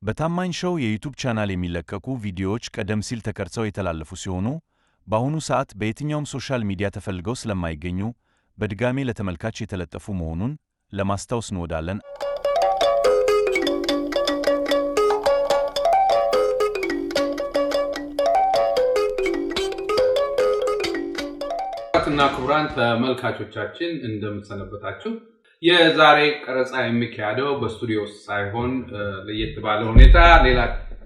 በታማኝ ሾው የዩቲዩብ ቻናል የሚለቀቁ ቪዲዮዎች ቀደም ሲል ተቀርጸው የተላለፉ ሲሆኑ በአሁኑ ሰዓት በየትኛውም ሶሻል ሚዲያ ተፈልገው ስለማይገኙ በድጋሜ ለተመልካች የተለጠፉ መሆኑን ለማስታወስ እንወዳለን። እና ክቡራን ተመልካቾቻችን እንደምትሰነበታችሁ። የዛሬ ቀረጻ የሚካሄደው በስቱዲዮ ሳይሆን ለየት ባለ ሁኔታ ሌላ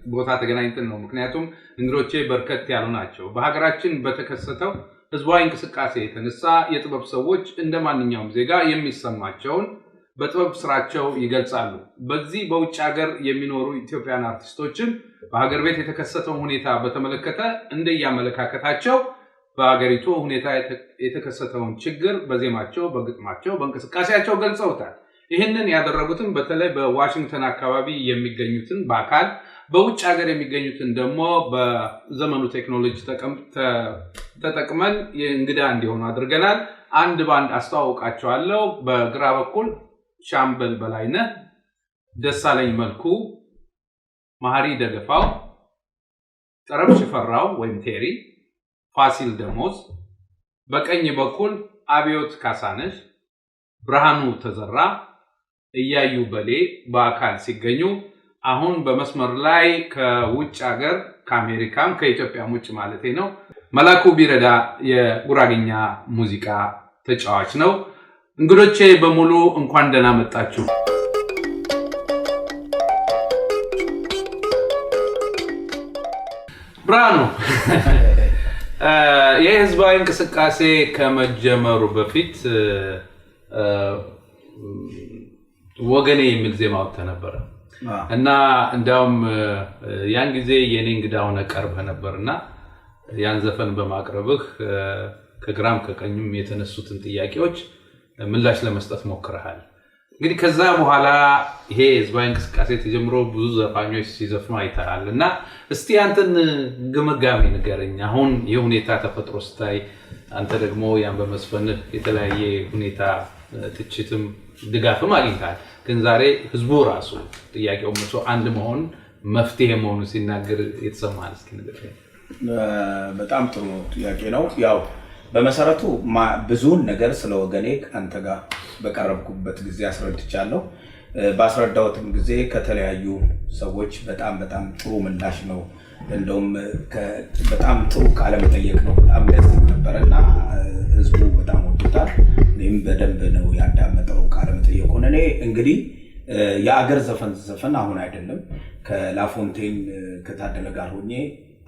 ቦታ ተገናኝተን ነው። ምክንያቱም እንግዶቼ በርከት ያሉ ናቸው። በሀገራችን በተከሰተው ህዝባዊ እንቅስቃሴ የተነሳ የጥበብ ሰዎች እንደማንኛውም ዜጋ የሚሰማቸውን በጥበብ ስራቸው ይገልጻሉ። በዚህ በውጭ ሀገር የሚኖሩ ኢትዮጵያውያን አርቲስቶችን በሀገር ቤት የተከሰተውን ሁኔታ በተመለከተ እንደያመለካከታቸው በአገሪቱ ሁኔታ የተከሰተውን ችግር በዜማቸው፣ በግጥማቸው፣ በእንቅስቃሴያቸው ገልጸውታል። ይህንን ያደረጉትን በተለይ በዋሽንግተን አካባቢ የሚገኙትን በአካል በውጭ ሀገር የሚገኙትን ደግሞ በዘመኑ ቴክኖሎጂ ተጠቅመን የእንግዳ እንዲሆኑ አድርገናል። አንድ ባንድ አስተዋውቃቸዋለሁ። በግራ በኩል ሻምበል በላይነህ፣ ደሳለኝ መልኩ፣ ማህሪ ደገፋው፣ ጠረብ ሽፈራው ወይም ቴሪ፣ ፋሲል ደሞዝ፣ በቀኝ በኩል አብዮት ካሳነሽ፣ ብርሃኑ ተዘራ፣ እያዩ በሌ በአካል ሲገኙ አሁን በመስመር ላይ ከውጭ ሀገር ከአሜሪካም ከኢትዮጵያም ውጭ ማለቴ ነው መላኩ ቢረዳ የጉራጌኛ ሙዚቃ ተጫዋች ነው። እንግዶቼ በሙሉ እንኳን ደህና መጣችሁ። ብርሃኑ የህዝባዊ እንቅስቃሴ ከመጀመሩ በፊት ወገኔ የሚል ዜማ ወጥቶ ነበር እና እንዳውም ያን ጊዜ የኔ እንግዳ ሆነ ቀርበህ ነበርና ያን ዘፈን በማቅረብህ ከግራም ከቀኝም የተነሱትን ጥያቄዎች ምላሽ ለመስጠት ሞክረሃል። እንግዲህ ከዛ በኋላ ይሄ ህዝባዊ እንቅስቃሴ ተጀምሮ ብዙ ዘፋኞች ሲዘፍኑ አይተሃል እና እስቲ አንተን ግምጋሜ ንገረኝ። አሁን የሁኔታ ተፈጥሮ ስታይ አንተ ደግሞ ያን በመስፈንህ የተለያየ ሁኔታ ትችትም ድጋፍም አግኝተሃል። ግን ዛሬ ህዝቡ ራሱ ጥያቄው መሶ አንድ መሆን መፍትሄ መሆኑ ሲናገር የተሰማህ እስኪ ንገረኝ። በጣም ጥሩ ጥያቄ ነው። ያው በመሰረቱ ብዙውን ነገር ስለ ወገኔ አንተ ጋር በቀረብኩበት ጊዜ አስረድቻለሁ። ባስረዳሁትም ጊዜ ከተለያዩ ሰዎች በጣም ጥሩ ምላሽ ነው። እንደውም በጣም ጥሩ ቃለ መጠይቅ ነው። በጣም ደስ ነበርና ህዝቡ በጣም ወጥቷል። እኔም በደንብ ነው ያዳመጠው ቃለ መጠይቁን። እኔ እንግዲህ የአገር ዘፈን አሁን አይደለም ከላፎንቴን ከታደለ ጋር ሆኜ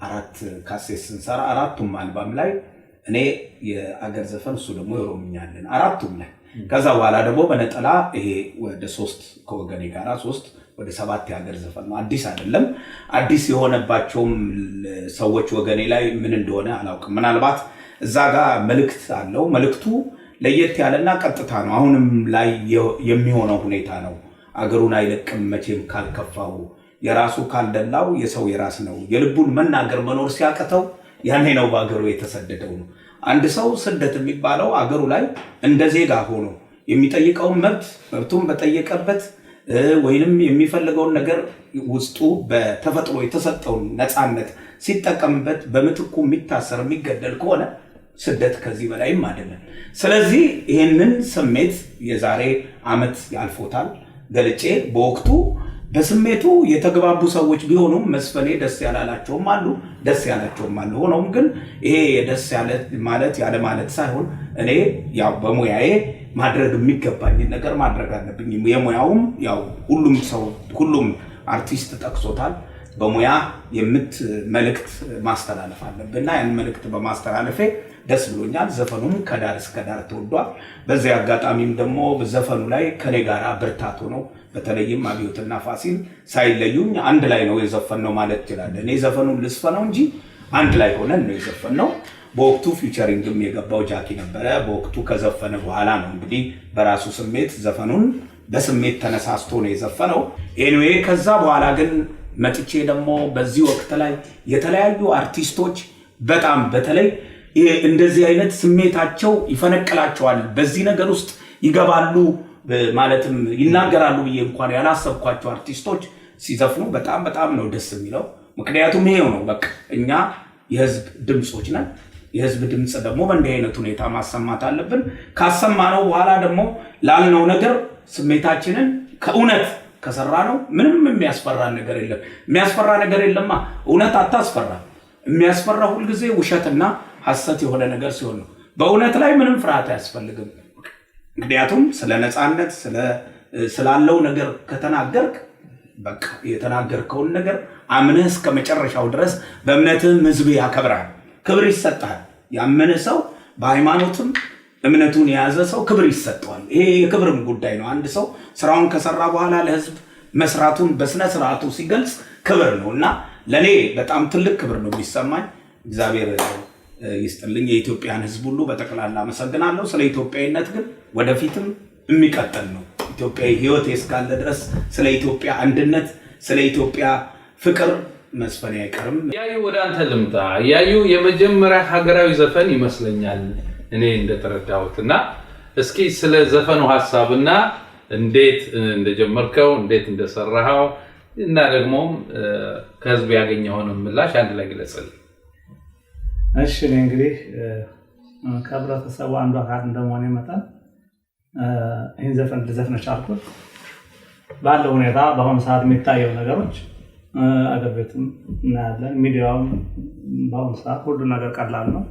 4 ካሴት ስንሰራ 4ቱም አልበም ላይ እኔ የአገር ዘፈን እሱ ደግሞ የኦሮምኛለን 4ቱም ላይ ከዛ በኋላ ደግሞ በነጠላ ይሄ ወደ 3 ከወገኔ ጋራ 3 ወደ 7 የአገር ዘፈን ነው። አዲስ አይደለም። አዲስ የሆነባቸውም ሰዎች ወገኔ ላይ ምን እንደሆነ አላውቅም። ምናልባት እዛ ጋር መልእክት አለው። መልእክቱ ለየት ያለና ቀጥታ ነው። አሁንም ላይ የሚሆነው ሁኔታ ነው። አገሩን አይለቅም መቼም ካልከፋው፣ የራሱ ካልደላው የሰው የራስ ነው። የልቡን መናገር መኖር ሲያቀተው ያኔ ነው በአገሩ የተሰደደው ነው። አንድ ሰው ስደት የሚባለው አገሩ ላይ እንደ ዜጋ ሆኖ የሚጠይቀውን መብቱን በጠየቀበት ወይንም የሚፈልገውን ነገር ውስጡ በተፈጥሮ የተሰጠውን ነፃነት ሲጠቀምበት በምትኩ የሚታሰር የሚገደል ከሆነ ስደት ከዚህ በላይም አይደለም። ስለዚህ ይሄንን ስሜት የዛሬ ዓመት ያልፎታል ገልጬ በወቅቱ በስሜቱ የተግባቡ ሰዎች ቢሆኑም መስፈኔ ደስ ያላላቸውም አሉ፣ ደስ ያላቸውም አሉ። ሆኖም ግን ይሄ ደስ ያለ ማለት ያለ ማለት ሳይሆን እኔ ያው በሙያዬ ማድረግ የሚገባኝ ነገር ማድረግ አለብኝ። የሙያውም ያው ሁሉም አርቲስት ጠቅሶታል። በሙያ መልእክት ማስተላለፍ አለብንና ያን መልእክት በማስተላለፌ ደስ ብሎኛል። ዘፈኑም ከዳር እስከ ዳር ተወዷል። በዚህ አጋጣሚም ደግሞ ዘፈኑ ላይ ከኔ ጋራ ብርታቱ ነው። በተለይም አብዮትና ፋሲል ሳይለዩኝ አንድ ላይ ነው የዘፈነው ማለት ይችላል። እኔ ዘፈኑን ልስፈነው እንጂ አንድ ላይ ሆነን ነው የዘፈነው። በወቅቱ ፊቸሪንግም የገባው ጃኪ ነበረ። በወቅቱ ከዘፈነ በኋላ ነው እንግዲህ በራሱ ስሜት ዘፈኑን በስሜት ተነሳስቶ ነው የዘፈነው። ኤኒዌይ ከዛ በኋላ ግን መጥቼ ደግሞ በዚህ ወቅት ላይ የተለያዩ አርቲስቶች በጣም በተለይ እንደዚህ አይነት ስሜታቸው ይፈነቅላቸዋል፣ በዚህ ነገር ውስጥ ይገባሉ ማለትም ይናገራሉ ብዬ እንኳን ያላሰብኳቸው አርቲስቶች ሲዘፍኑ በጣም ነው ደስ የሚለው። ምክንያቱም ይሄው ነው በቃ እኛ የህዝብ ድምጾች ነን። የህዝብ ድምጽ ደግሞ በእንዲህ አይነት ሁኔታ ማሰማት አለብን። ካሰማነው በኋላ ደግሞ ላልነው ነገር ስሜታችንን ከእውነት ከሰራ ነው ምንም የሚያስፈራ ነገር የለም። የሚያስፈራ ነገር የለማ። እውነት አታስፈራ። የሚያስፈራ ሁልጊዜ ውሸትና ሐሰት የሆነ ነገር ሲሆን ነው። በእውነት ላይ ምንም ፍርሃት አያስፈልግም። ምክንያቱም ስለ ነፃነት ስላለው ነገር ከተናገርክ በቃ የተናገርከውን ነገር አምነህ እስከ መጨረሻው ድረስ በእምነትህ ህዝብ ያከብራል፣ ክብር ይሰጣል። ያመነ ሰው በሃይማኖትም እምነቱን የያዘ ሰው ክብር ይሰጠዋል። ይሄ የክብርም ጉዳይ ነው። አንድ ሰው ስራውን ከሰራ በኋላ ለህዝብ መስራቱን በስነ ስርዓቱ ሲገልጽ ክብር ነውና ለኔ በጣም ትልቅ ክብር ነው የሚሰማኝ። እግዚአብሔር ይስጥልኝ። የኢትዮጵያን ህዝብ ሁሉ በጠቅላላ አመሰግናለሁ። ስለ ኢትዮጵያዊነት ግን ወደፊትም የሚቀጥል ነው። ኢትዮጵያዊ ህይወት እስካለ ድረስ ስለ ኢትዮጵያ አንድነት፣ ስለ ኢትዮጵያ ፍቅር መስፈን አይቀርም። ያዩ ወደ አንተ ልምጣ። ያዩ የመጀመሪያ ሀገራዊ ዘፈን ይመስለኛል እኔ እንደተረዳሁትና እስኪ ስለ ዘፈኑ ሐሳብና እንዴት እንደጀመርከው እንዴት እንደሰራኸው እና ደግሞ ከህዝብ ያገኘውን ምላሽ አንድ ላይ ግለጽልኝ። እሺ እኔ እንግዲህ ከህብረተሰቡ አንዱ አካል እንደመሆኔ መጠን ይህን ዘፈን ልዘፍን ቻልኩት ባለው ሁኔታ በአሁኑ ሰዓት የሚታየው ነገሮች አገር ቤትም እናያለን። ሚዲያውም በአሁኑ ሰዓት ሁሉ ነገር ቀላል ነው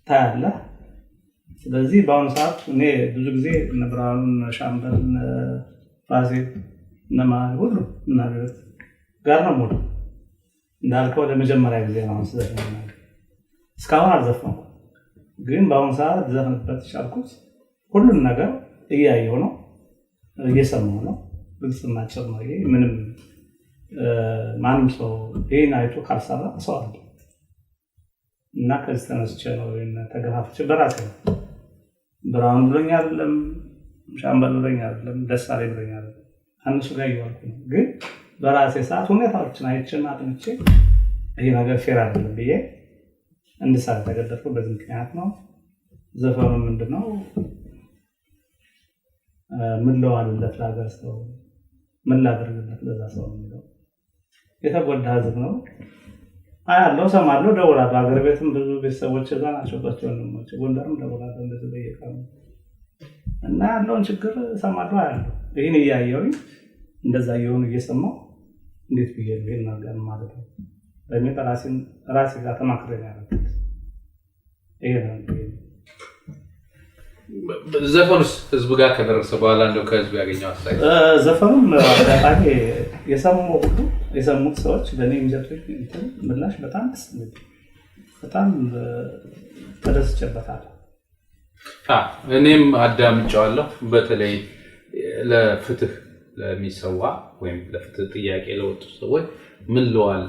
ታያለህ። ስለዚህ በአሁኑ ሰዓት እኔ ብዙ ጊዜ እነ ብርሃኑን ሻምበል ፋሲል እነማ ሁሉ እናገር ጋር ነው ሙሉ እንዳልከው ለመጀመሪያ ጊዜ ነው ዘፈን ነው። እስካሁን አልዘፈንኩም፣ ግን በአሁኑ ሰዓት ዘፈንበት ቻልኩት። ሁሉም ነገር እያየሁ ነው እየሰማሁ ነው። ግልጽና ጭር ነው። ይሄ ምንም ማንም ሰው ይሄን አይቶ ካልሰራ ሰው አለ እና ከዚህ ተነስቼ ነው ተገፋፍቼ በራሴ ነው ብርሃኑ ብሎኝ አይደለም፣ ሻምበል ብሎኝ አይደለም፣ ደሳለኝ ብሎኝ አይደለም፣ አንሱ ጋር እያልኩ ነው። ግን በራሴ ሰዓት ሁኔታዎችን አይቼና አጥንቼ ይሄ ነገር ፌር አይደለም ብዬ እንድሰራ ተገደድኩ። በዚህ ምክንያት ነው። ዘፈኑ ምንድነው? ምን ለዋልለት ለሀገር ሰው ምን ላደርግለት ለዛ ሰው ነው። የተጎዳ ህዝብ ነው አያለው፣ ሰማለው፣ ደውላለሁ። ሀገር ቤትም ብዙ ቤተሰቦች እዛ ናቸው፣ ወንድሞች ጎንደርም ደውላለሁ እንደዚህ በየቀኑ እና ያለውን ችግር ሰማለው አያለው። ይሄን እያየሁኝ እንደዛ እየሆኑ እየሰማሁ እንዴት ብዬ ነው ይሄን ነገር ማለት ነው በሚል ራሴ ጋር ተማክሬ ነው ያደረኩት። ይሄ ነው ዘፈኑስ ህዝብ ጋር ከደረሰ በኋላ እንደው ከህዝብ ያገኘው አስተያየት? ዘፈኑም አጣጣሚ የሰሙት ሰዎች ለኔ የሚሰጡት ምላሽ በጣም ተደስቼበታለሁ። እኔም አዳምጫለሁ። በተለይ ለፍትህ ለሚሰዋ ወይም ለፍትህ ጥያቄ ለወጡ ሰዎች ምን ለዋል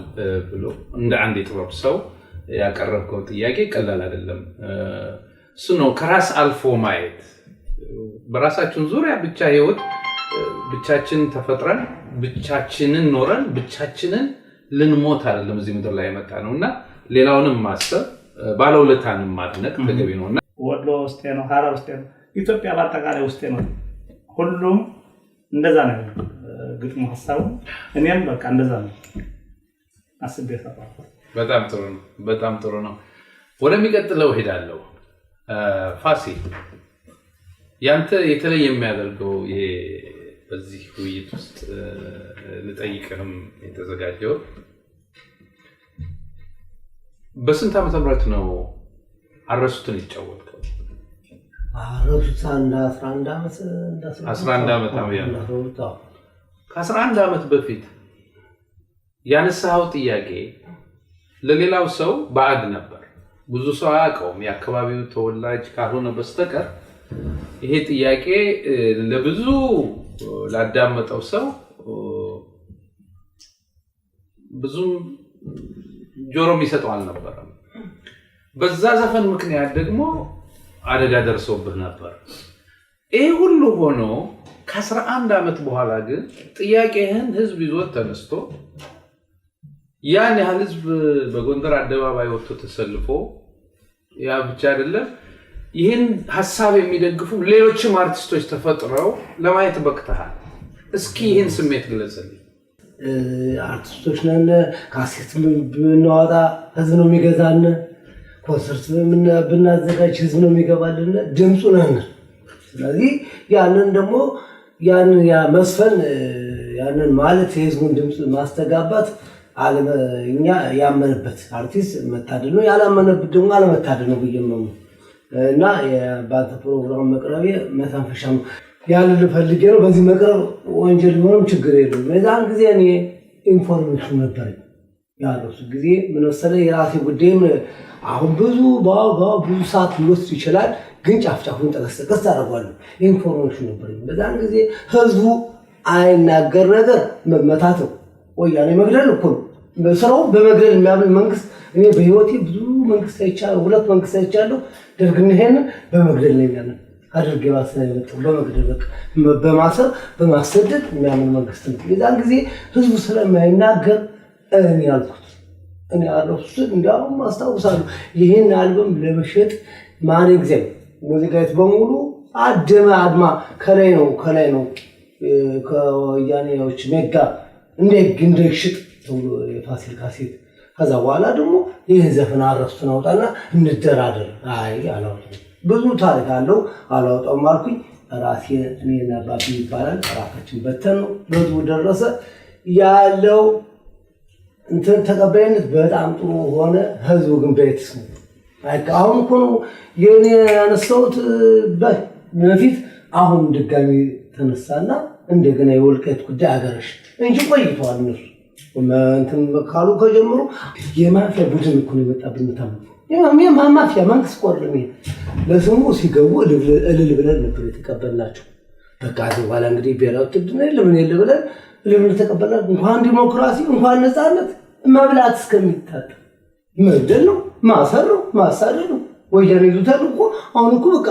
ብሎ እንደ አንድ የጥበብ ሰው ያቀረብከው ጥያቄ ቀላል አይደለም። እሱ ነው ከራስ አልፎ ማየት። በራሳችን ዙሪያ ብቻ ህይወት ብቻችን ተፈጥረን ብቻችንን ኖረን ብቻችንን ልንሞት አይደለም እዚህ ምድር ላይ የመጣ ነውና ሌላውንም ማሰብ ባለውለታንም ማድነቅ ተገቢ ነውና ወሎ ውስጥ ነው፣ ሐረር ውስጥ ነው፣ ኢትዮጵያ በአጠቃላይ ውስጥ ነው። ሁሉም እንደዛ ነው ግጥሙ ሐሳቡ። እኔም በቃ እንደዛ ነው አስቤ ተፋው። በጣም ጥሩ ነው። ወደሚቀጥለው ሄዳለሁ። ፋሲል ያንተ የተለየ የሚያደርገው ይሄ በዚህ ውይይት ውስጥ ልጠይቅህም የተዘጋጀው በስንት ዓመተ ምህረት ነው አረሱትን ይጫወትከው? አረሱት 11 ዓመት 11 ዓመት ነው። ከ11 ዓመት በፊት ያነሳው ጥያቄ ለሌላው ሰው ባዕድ ነበር። ብዙ ሰው አያውቀውም የአካባቢው ተወላጅ ካልሆነ በስተቀር። ይሄ ጥያቄ ለብዙ ላዳመጠው ሰው ብዙም ጆሮ የሚሰጠው አልነበረም። በዛ ዘፈን ምክንያት ደግሞ አደጋ ደርሶብህ ነበር። ይሄ ሁሉ ሆኖ ከ11 ዓመት በኋላ ግን ጥያቄህን ህዝብ ይዞት ተነስቶ ያን ያህል ህዝብ በጎንደር አደባባይ ወጥቶ ተሰልፎ ያ ብቻ አይደለም ይህን ሐሳብ የሚደግፉ ሌሎችም አርቲስቶች ተፈጥረው ለማየት በቅተሃል። እስኪ ይህን ስሜት ግለጽልኝ። አርቲስቶች ነን፣ ካሴት ብናወጣ ህዝብ ነው የሚገዛን፣ ኮንሰርት ብናዘጋጅ ህዝብ ነው የሚገባልን፣ ድምፁ ነን። ስለዚህ ያንን ደግሞ ያንን መስፈን ያንን ማለት የህዝቡን ድምፅ ማስተጋባት እኛ ያመነበት አርቲስት መታደል ነው፣ ያላመነበት ደግሞ አለመታደል ነው ብዬ ነው እና በአንተ ፕሮግራም መቅረቤ መተንፈሻ ነው ያንን ፈልጌ ነው። በዚህ መቅረብ ወንጀል ቢሆንም ችግር የለም። በዛን ጊዜ እኔ ኢንፎርሜሽን ነበረኝ ያለው ጊዜ ምን መሰለህ የራሴ ጉዳይም አሁን ብዙ ሰዓት ሊወስድ ይችላል፣ ግን ጫፍጫፉን ጠቀስ አደርጋለሁ። ኢንፎርሜሽን ነበረኝ በዛን ጊዜ። ህዝቡ አይናገር ነገር መመታት ነው፣ ወያኔ መግደል እኮ ነው ስራው። በመግደል የሚያምን መንግስት እኔ በህይወቴ ብዙ መንግስት አይቻለሁ፣ 2 መንግስት አይቻለሁ። ደርግና ይሄን በመግደል ነው የሚያምን አድርጌ ባሰነበት በመግደል በቃ በማሰብ በማሰደድ የሚያምን መንግስት ነው። የዛን ጊዜ ህዝቡ ስለማይናገር እኔ ያልኩት እኔ አረፍኩት። እንዲያውም አስታውሳለሁ ይሄን አልበም ለመሸጥ ማን እግዚአብሔር ሙዚቃዎች በሙሉ አድማ ከላይ ነው ከወያኔዎች ሜጋ እንደሽጥ ተብሎ የፋሲል ካሴት። ከዛ በኋላ ደግሞ ይህን ዘፈን አረፍቱን አውጣና እንደራደር። አይ አላውጣም፣ ብዙ ታሪክ አለው አላውጣም አልኩኝ። ራሴ እኔና ባቢ ይባላል ራሳችን በተን ነው ለህዝቡ ደረሰ። ያለው እንትን ተቀባይነት በጣም ጥሩ ሆነ። ህዝቡ ግን በየትስ ነው አሁን እኮ ነው የኔ ያነሳሁት በፊት አሁን ድጋሚ ተነሳና እንደገና የወልቃይት ጉዳይ አገረሽ እንጂ ቆይቷል። እነሱ እንትን ካሉ ከጀምሩ የማፊያ ቡድን እኮ ነው የመጣብን። ማፊያ መንግስት ቆርልም ለስሙ ሲገቡ እልል ብለን ነበር የተቀበልናቸው። በቃ በኋላ እንግዲህ ብሔራዊ ውትድርና የለም ብለን እልል ተቀበልናቸው። እንኳን ዲሞክራሲ እንኳን ነፃነት መብላት እስከሚታጠ መግደል ነው፣ ማሰር ነው፣ ማሳደድ ነው። ወያኔ ይዙታል እኮ አሁን እኮ በቃ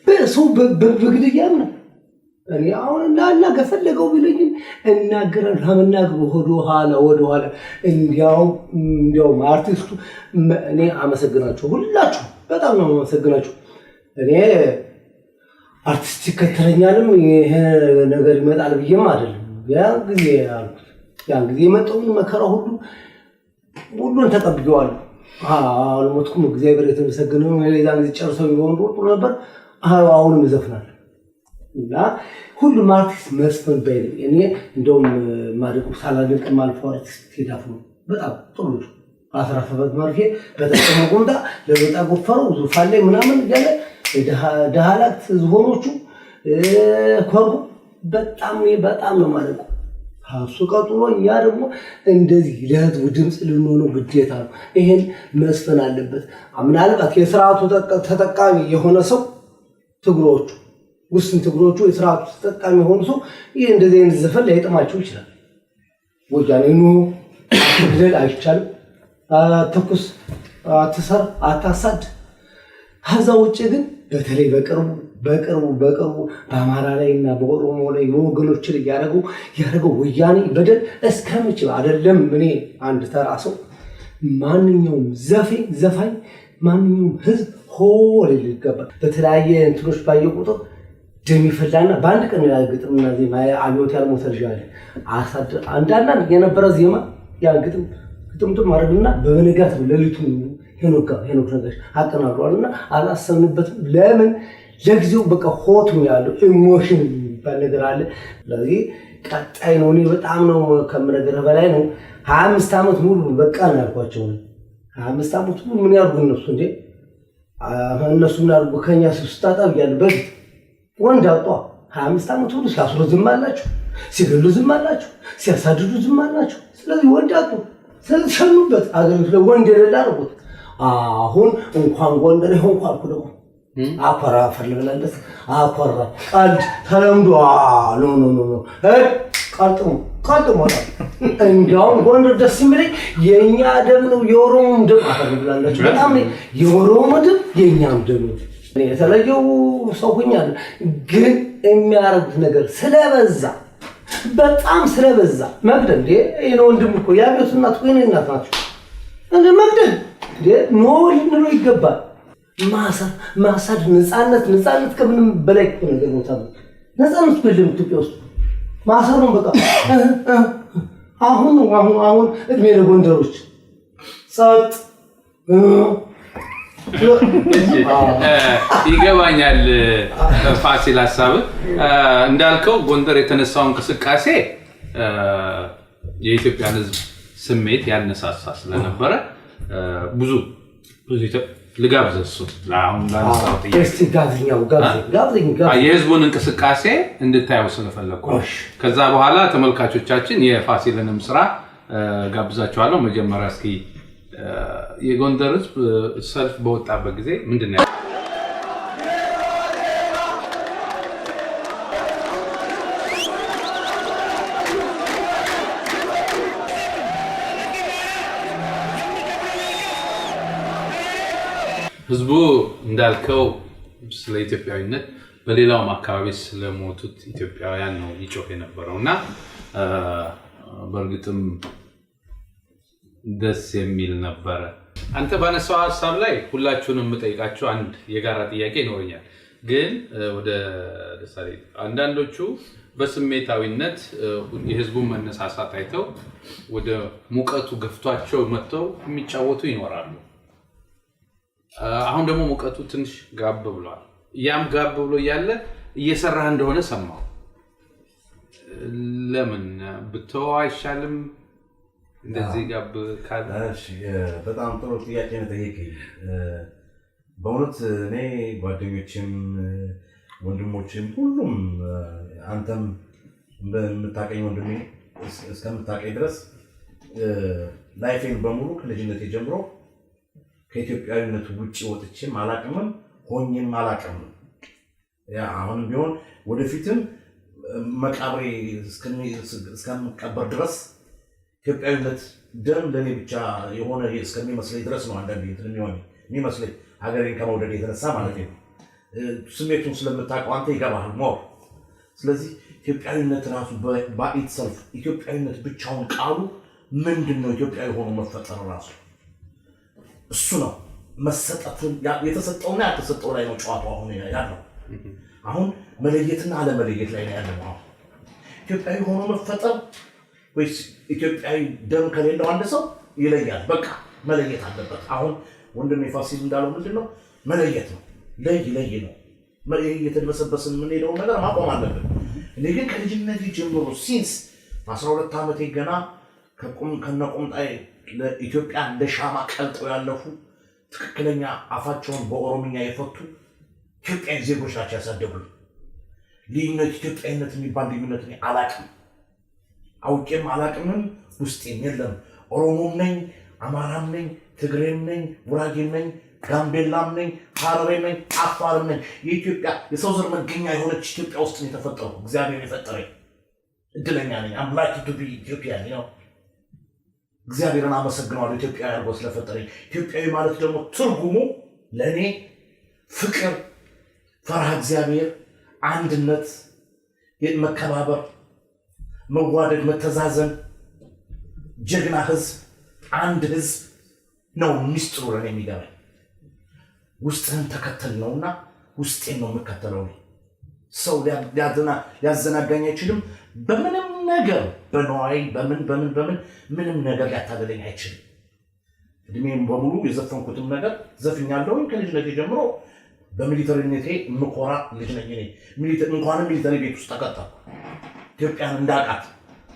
በሰው በግድያ ነው። እኔ አሁን እና ከፈለገው ቢለኝ እናገራለሁ። ለምናገር ወደ ኋላ እንዲያውም አርቲስቱ እኔ አመሰግናቸው ሁላችሁ በጣም ነው አመሰግናችሁ። እኔ አርቲስት ይከተለኛልም ይሄ ነገር ይመጣል ብዬም አይደለም። ያን ጊዜ የመጣውን መከራ ሁሉን ተቀብየዋለሁ። አልሞትኩም፣ እግዚአብሔር የተመሰገነ ነው። ያን ጊዜ ጨርሰው ቢሆን ጥሩ ነበር። አሁንም እዘፍናለሁ እና ሁሉም አርቲስት መስፈን ባይል እኔ እንደውም ማደቁ ሳላደቅ ማልፎ አርቲስት ሄዳፍ ነው በጣም ጥሩ ነው። 17 መርፌ በተጠቀመ ቁምጣ ለበጣ ጎፈረው ዙፋን ላይ ምናምን እያለ ደሃላት ዝሆኖቹ ኮርኩ በጣም ነው ማደቁ። እሱ ቀጥሎ እኛ ደግሞ እንደዚህ ለህዝቡ ድምፅ ልንሆነው ግዴታ ነው። ይሄን መስፈን አለበት። ምናልባት የስርዓቱ ተጠቃሚ የሆነ ሰው ትግሮቹ የስርዓቱ ተጠቃሚ የሆኑ ሰው ይህ እንደዚህ አይነት ዘፈን ላይጥማቸው ይችላል። ወያኔ ግደል አይቻልም፣ ተኩስ አትሰር፣ አታሳድ። ከዛ ውጭ ግን በተለይ በቅርቡ በአማራ ላይ እና በኦሮሞ ላይ የወገኖችን እያደረገው ወያኔ በደል እስከምችል አይደለም። እኔ አንድ ተራ ሰው ማንኛውም ዘፋኝ ማንኛውም ህዝብ ሆል ይገባል። በተለያየ እንትኖች ባየ ቁጥር ደም ይፈላና በአንድ ቀን ያግጥምና ዜማ አብዮት ያልሞተ ልጅ አለ አንዳንድ የነበረ ዜማ ግጥምጥም አድርግና በበነጋት ሌሊቱን ሄኖክ ነገር አቀናብሯልና አላሰብንበትም። ለምን ለጊዜው በቃ ሆት ነው ያለው ኢሞሽን የሚባል ነገር አለ። ስለዚህ ቀጣይ ነው። እኔ በጣም ነው ከምነግርህ በላይ ነው። 25 ዓመት ሙሉ በቃ ነው ያልኳቸው። 25 ዓመት ሙሉ ምን ያርጉ እነሱ እንዴ? እነሱ ምን ያርጉ? ከኛ ሲስታጣው ያለ በፊት ወንድ አጧ 25 ዓመት ሙሉ ሲያስሩ ዝም አላችሁ፣ ሲገሉ ዝም አላችሁ፣ ሲያሳድዱ ዝም አላችሁ። ስለዚህ ወንድ አጡ ስለሰኑበት አገሪቱ ላይ ወንድ የሌለ አድርጎት አሁን እንኳን ጎንደር ይሆን እንኳን ኩለው አኮራ ፈልብላለስ አኮራ ቀልድ ተለምዶ ኖ ቀልጥሙ እንዲያውም ጎንደር ደስ የሚለኝ የእኛ ደም ነው የኦሮሞም ደም አፈልብላለች። በጣም የኦሮሞ ደም የእኛም ደም ነው። የተለየው ሰው ሁኛለሁ፣ ግን የሚያረጉት ነገር በጣም ስለበዛ መግደል ይሄ ነው። ወንድም እኮ ያቤት እናት እኮ የኔ እናት ናቸው። እንደ መግደል ኖ ልንለው ይገባል። ማሳድ ነፃነት ከምንም በላይ እኮ ነገር ነው። ነፃነት እኮ የለም ኢትዮጵያ ውስጥ። ማሰር ነው በቃ። አሁን እድሜ ለጎንደሮች ጸጥ ይገባኛል። ፋሲል ሐሳብ እንዳልከው ጎንደር የተነሳው እንቅስቃሴ የኢትዮጵያን ሕዝብ ስሜት ያነሳሳ ስለነበረ ብዙ ልጋብዘሱ አሁን ላንሳው የህዝቡን እንቅስቃሴ እንድታየው ስለፈለኩ ከዛ በኋላ ተመልካቾቻችን የፋሲልንም ስራ ጋብዛቸዋለሁ። መጀመሪያ እስኪ የጎንደር ሕዝብ ሰልፍ በወጣበት ጊዜ ምንድነው ህዝቡ እንዳልከው ስለ ኢትዮጵያዊነት በሌላውም አካባቢ ስለሞቱት ኢትዮጵያውያን ነው ይጮህ የነበረውና በእርግጥም ደስ የሚል ነበር። አንተ ባነሳው ሐሳብ ላይ ሁላችሁንም የምጠይቃችሁ አንድ የጋራ ጥያቄ ይኖርኛል። ግን ወደ ለምሳሌ አንዳንዶቹ በስሜታዊነት የህዝቡን መነሳሳት አይተው ወደ ሙቀቱ ገፍቷቸው መጥተው የሚጫወቱ ይኖራሉ። አሁን ደግሞ ሙቀቱ ትንሽ ጋብ ብሏል። ያም ጋብ ብሎ እያለ እየሰራህ እንደሆነ ሰማሁ። ለምን ብተው አይሻልም? እንደዚህ ጋብ ካለ እሺ፣ በጣም ጥሩ ጥያቄ ነው ጠየቀኝ። በእውነት እኔ ጓደኞችም ወንድሞችም ሁሉም አንተም በምታቀኝ ወንድሜ እስከምታቀኝ ድረስ ላይፌን በሙሉ ከልጅነቴ ጀምሮ ከኢትዮጵያዊነቱ ውጪ ወጥቼም አላቅምም ሆኜም አላቅምም። ያ አሁንም ቢሆን ወደፊትም መቃብሬ እስከምቀበር ድረስ ኢትዮጵያዊነት ደም ለኔ ብቻ የሆነ እስከሚመስለኝ ድረስ ነው አንዳንዴ የሚመስለኝ ሀገሬን ከመውደድ የተነሳ ማለት ነው። ስሜቱን ስለምታውቀው አንተ ይገባሃል ሞር። ስለዚህ ኢትዮጵያዊነት ራሱ በኢትሰልፍ ኢትዮጵያዊነት ብቻውን ቃሉ ምንድን ነው? ኢትዮጵያዊ ሆኖ መፈጠር ራሱ እሱ ነው። መሰጠትን የተሰጠውና ያልተሰጠው ላይ ነው ጨዋታው አሁን ያለው። አሁን መለየትና አለመለየት ላይ ነው ያለው። አሁን ኢትዮጵያዊ ሆኖ መፈጠር ወይስ ኢትዮጵያዊ ደም ከሌለው አንድ ሰው ይለያል። በቃ መለየት አለበት። አሁን ወንድሜ ፋሲል እንዳለው ምንድነው መለየት ነው። ለይ ነው የተደረሰበትን የምንሄደው ነገር ማቆም አለብን። እኔ ግን ከልጅነቴ ጀምሮ ሲንስ 12 ዓመቴ ገና ከነቁምጣዬ ለኢትዮጵያ እንደ ሻማ ቀልጠው ያለፉ ትክክለኛ አፋቸውን በኦሮምኛ የፈቱ ኢትዮጵያዊ ዜጎች ናቸው ያሳደጉኝ። ልዩነት ኢትዮጵያዊነት የሚባል ልዩነት እኔ አላቅም፣ አውቄም አላቅምም፣ ውስጤም የለም። ኦሮሞም ነኝ፣ አማራም ነኝ፣ ትግሬም ነኝ፣ ጉራጌም ነኝ፣ ጋምቤላም ነኝ፣ ሐረሬም ነኝ፣ አፋርም ነኝ። የኢትዮጵያ የሰው ዘር መገኛ የሆነች ኢትዮጵያ ውስጥ ነው የተፈጠሩ። እግዚአብሔር የፈጠረኝ እድለኛ ነኝ። አምላክ ቱ ቢ ኢትዮጵያ ነው። እግዚአብሔርን አመሰግነዋለሁ ኢትዮጵያዊ አድርጎ ስለፈጠረኝ። ኢትዮጵያዊ ማለት ደግሞ ትርጉሙ ለእኔ ፍቅር፣ ፈርሃ እግዚአብሔር፣ አንድነት፣ መከባበር፣ መዋደድ፣ መተዛዘን፣ ጀግና ህዝብ፣ አንድ ህዝብ ነው ሚስጥሩ ለእኔ የሚገባኝ። ውስጥህን ተከተል ነውና ውስጤን ነው የምከተለው። ሰው ሊያዘናጋኝ አይችልም። በምንም ነገር በነዋይ ምንም ነገር ሊያታለለኝ አይችልም። እድሜም በሙሉ የዘፈንኩትም ነገር ዘፍኛለሁ። ከልጅነቴ ጀምሮ በሚሊተሪነቴ የምኮራ ልጅ ነኝ እኔ። እንኳንም ሚሊተሪ ቤት ውስጥ ተቀጣሁ። ኢትዮጵያን እንዳቃት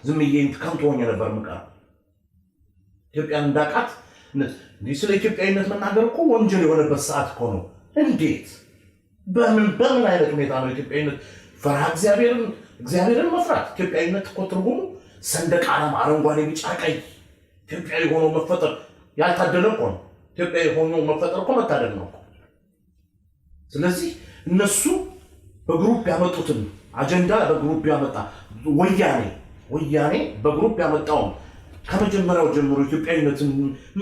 ዝም ብዬ ከንቱ ሆኜ ነበር የምቀረው። ኢትዮጵያን እንዳቃት ስለ ኢትዮጵያዊነት መናገር እኮ ወንጀል የሆነበት ሰዓት እኮ ነው። እንዴት በምን አይነት ሁኔታ ነው ኢትዮጵያዊነት? ፈርሃ እግዚአብሔርን መፍራት። ኢትዮጵያዊነት እኮ ትርጉሙ ሰንደቅ ዓላማ አረንጓዴ፣ ቢጫ፣ ቀይ ኢትዮጵያዊ ሆኖ መፈጠር ያልታደለ እኮ ነው። ኢትዮጵያዊ ሆኖ መፈጠር እኮ መታደል ነው። ስለዚህ እነሱ በግሩፕ ያመጡትን አጀንዳ በግሩፕ ያመጣ ወያኔ በግሩፕ ያመጣውን ከመጀመሪያው ጀምሮ ኢትዮጵያዊነትን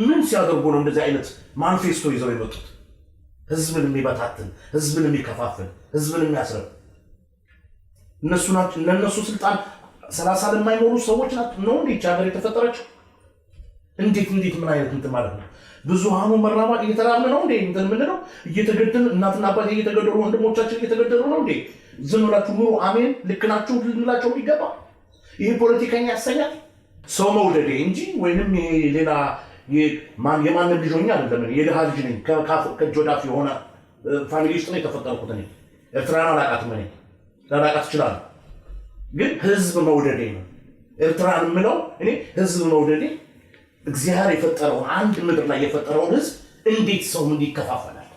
ምን ሲያደርጉ ነው እንደዚህ አይነት ማኒፌስቶ ይዘው የመጡት? ህዝብን የሚበታትን፣ ህዝብን የሚከፋፍል፣ ህዝብን የሚያስረብ እነሱ ናቸው። ለነሱ ስልጣን 30 ለማይሞሉ ሰዎች ናቸው ነው እንዴ ሀገር የተፈጠረችው? እንዴት ምን አይነት እንትን ማለት ነው? ብዙሃኑ መራባት እየተራብን ነው እንዴ እንትን ምንድነው? እየተገደልን እናትና አባቴ እየተገደሉ ወንድሞቻችን እየተገደሉ ነው እንዴ? ዝም ብላችሁ ኑሩ አሜን ልክ ናችሁ ልንላቸው ይገባ ይህ ፖለቲከኛ ያሰኛል ሰው መውደዴ እንጂ ወይንም ሌላ የማንም ልጅ ሆኜ አይደለም። የድሃ ልጅ ነኝ። ከእጅ ወዳፍ የሆነ ፋሚሊ ውስጥ ነው የተፈጠርኩት። እኔ ኤርትራን አላውቃትም። እኔ ላላውቃት እችላለሁ፣ ግን ህዝብ መውደዴ ነው ኤርትራን የምለው። እኔ ህዝብ መውደዴ እግዚአብሔር የፈጠረውን አንድ ምድር ላይ የፈጠረውን ህዝብ እንዴት ሰው ይከፋፈላል?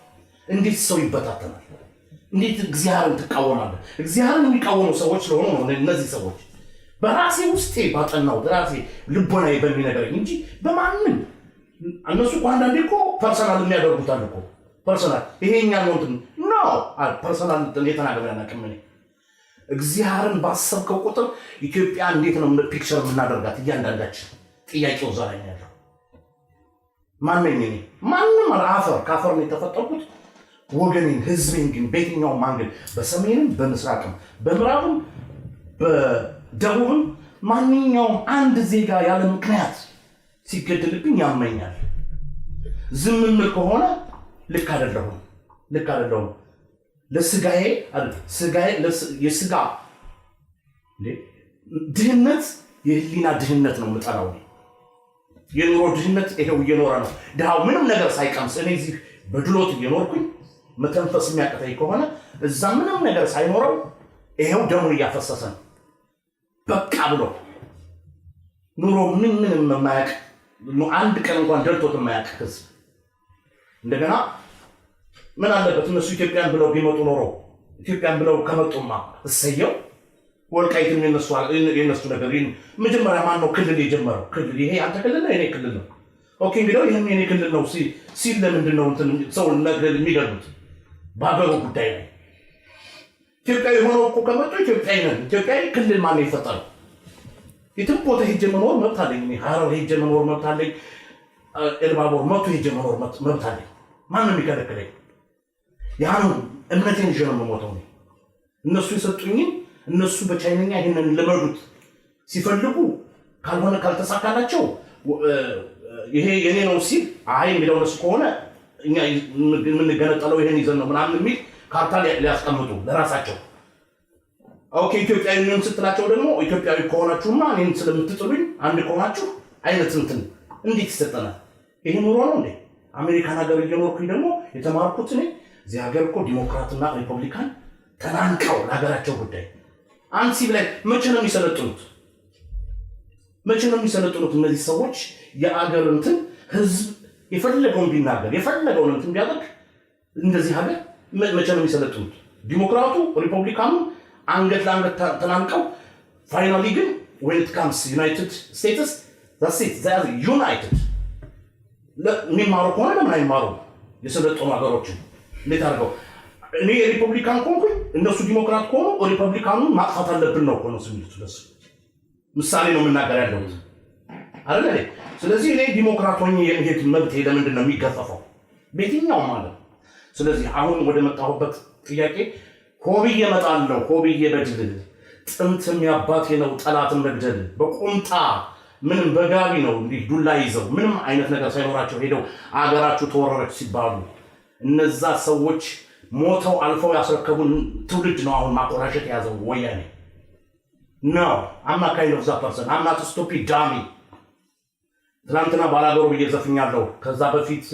እንዴት ሰው ይበታተናል? እንዴት እግዚአብሔርን ትቃወማለህ? እግዚአብሔርን የሚቃወሙ ሰዎች ስለሆኑ ነው እነዚህ ሰዎች በራሴ ውስጤ ባጠናው ራሴ ልቦናዬ በሚነገረኝ እንጂ በማንም እነሱ እኮ አንዳንዴ እኮ ፐርሰናል የሚያደርጉታል እኮ ፐርሰናል ይሄኛ ነው እንትን ነው ፐርሰናል የተናገረ ያናቅም እኔ እግዚአብሔርን ባሰብከው ቁጥር ኢትዮጵያ እንዴት ነው ፒክቸር የምናደርጋት እያንዳንዳችን ጥያቄው እዛ ላይ ያለው ማንነኝ እኔ ማንም አፈር ካፈር ነው የተፈጠርኩት ወገኔን ህዝቤን ግን በየትኛው ማንገድ በሰሜንም በምስራቅም በምዕራብም በደቡብም ማንኛውም አንድ ዜጋ ያለ ምክንያት ሲገደልብኝ ያመኛል። ዝም ምን ከሆነ ልክ አይደለሁም ለስጋዬ የስጋ ድህነት የህሊና ድህነት ነው የምጠራው። የኑሮ ድህነት ይሄው እየኖረ ነው ድሃው ምንም ነገር ሳይቀምስ እኔ እዚህ በድሎት እየኖርኩኝ መተንፈስ የሚያቀተኝ ከሆነ እዛ ምንም ነገር ሳይኖረው ይሄው ደሙን እያፈሰሰ ነው በቃ ብሎ ኑሮ ምን የማያውቅ አንድ ቀን እንኳን ደልቶት የማያውቅ ህዝብ እንደገና ምን አለበት እነሱ ኢትዮጵያን ብለው ቢመጡ ኖሮ ኢትዮጵያን ብለው ከመጡማ እሰየው ወልቃይትን የነሱ ነገር መጀመሪያ ማን ነው ክልል የጀመረው? ክልል ይሄ አንተ ክልል ነው የኔ ክልል ነው። ኦኬ እንግዲህ ይሄም የኔ ክልል ነው ሲል ለምንድን ነው ሰው ነገር የሚገሉት? በሀገሩ ጉዳይ ነው። ኢትዮጵያዊ ሆነው እኮ ከመጡ ኢትዮጵያዊ ነን። ኢትዮጵያዊ ክልል ማን ነው የፈጠረው? የትም ቦታ ሄጄ መኖር መብት አለኝ። ሀረር ሄጄ መኖር መብት አለኝ። ኤልባቦር መቶ ሄጄ መኖር መብት አለኝ። ማንም የሚከለክለኝ? ያ ነው እምነቴን ይዤ ነው የምሞተው። እነሱ የሰጡኝን እነሱ በቻይነኛ ይሄንን ለመዱት ሲፈልጉ ካልሆነ ካልተሳካላቸው ይሄ የኔ ነው ሲል አይ የሚለው እነሱ ከሆነ እኛ የምንገነጠለው ይሄን ይዘን ነው ምናምን የሚል ካርታ ሊያስቀምጡ ለራሳቸው። ኦኬ ኢትዮጵያዊ ነን ስትላቸው ደግሞ ኢትዮጵያዊ ከሆናችሁማ እኔን ስለምትጥሉኝ አንድ ከሆናችሁ አይነት እንትን እንዴት ይሰጠናል? ይሄ ኑሮ ነው እንዴ? አሜሪካን ሀገር እየኖርኩኝ ደግሞ የተማርኩት እኔ እዚህ ሀገር እኮ ዲሞክራትና ሪፐብሊካን ተናንቀው ለሀገራቸው ጉዳይ አንሲ ብላይ መቼ ነው የሚሰለጥኑት? እነዚህ ሰዎች የአገር እንትን ህዝብ የፈለገውን ቢናገር የፈለገውን እንትን ቢያደርግ እንደዚህ ሀገር መቼ ነው የሚሰለጥኑት? ዲሞክራቱ ሪፐብሊካኑ አንገት ለአንገት ተናንቀው ፋይናሊ ግን when it comes ዩናይትድ ስቴትስ that's it they are united የሚማሩ ከሆነ ለምን አይማሩ? የሰለጠኑ ሀገሮችን እንዴት አድርገው እኔ ሪፐብሊካን ኮንኩኝ እነሱ ዲሞክራት ከሆኑ ሪፐብሊካኑን ማጥፋት አለብን ነው እኮ የሚሉት ለሱ ምሳሌ ነው የምናገር ያለሁት አይደል? ስለዚህ እኔ ዲሞክራት ሆኜ የመሄድ መብት ለምንድን ነው የሚገፈፈው? በየትኛው ማለት። ስለዚህ አሁን ወደ መጣሁበት ጥያቄ ሆብዬ እመጣለሁ። ሆብዬ በድል ጥንትም ያባቴ ነው ጠላትን መግደል በቁምጣ ምንም በጋቢ ነው እንዲህ ዱላ ይዘው ምንም አይነት ነገር ሳይኖራቸው ሄደው አገራችሁ ተወረረች ሲባሉ እነዛ ሰዎች ሞተው አልፈው ያስረከቡን ትውልድ ነው አሁን ማቆራሸት የያዘው ወያኔ ነው። I'm not kind of that person. I'm not a stupid dummy. ትናንትና ባላገሩ ብዬ ዘፍኛለሁ። ከዛ በፊት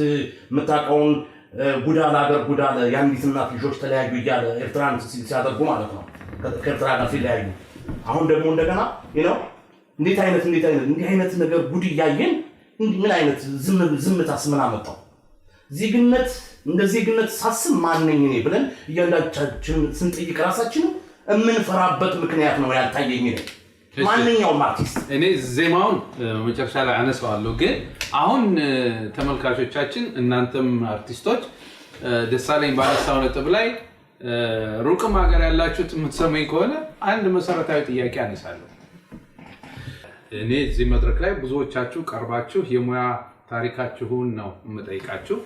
የምታውቀውን ጉዳ ለሀገር ጉዳ የአንዲት እናት ልጆች ተለያዩ እያለ ኤርትራን ሲያደርጉ ማለት ነው ከኤርትራ ጋር ሲለያዩ አሁን ደግሞ እንደገና እንዴት አይነት ነገር ጉድ እያየን ምን አይነት ዝምታስ ምን አመጣው? ዜግነት እንደ ዜግነት ሳስብ ማንነኝ እኔ ብለን እያንዳንዳችን ስንጠይቅ ራሳችን የምንፈራበት ምክንያት ነው ያልታየኝ ነው። ማንኛውም አርቲስት እኔ ዜማውን መጨረሻ ላይ አነሳዋለሁ፣ ግን አሁን ተመልካቾቻችን እናንተም አርቲስቶች ደሳለኝ ባነሳው ነጥብ ላይ ሩቅም ሀገር ያላችሁት የምትሰሙኝ ከሆነ አንድ መሰረታዊ ጥያቄ አነሳለሁ። እኔ እዚህ መድረክ ላይ ብዙዎቻችሁ ቀርባችሁ የሙያ ታሪካችሁን ነው የምጠይቃችሁ።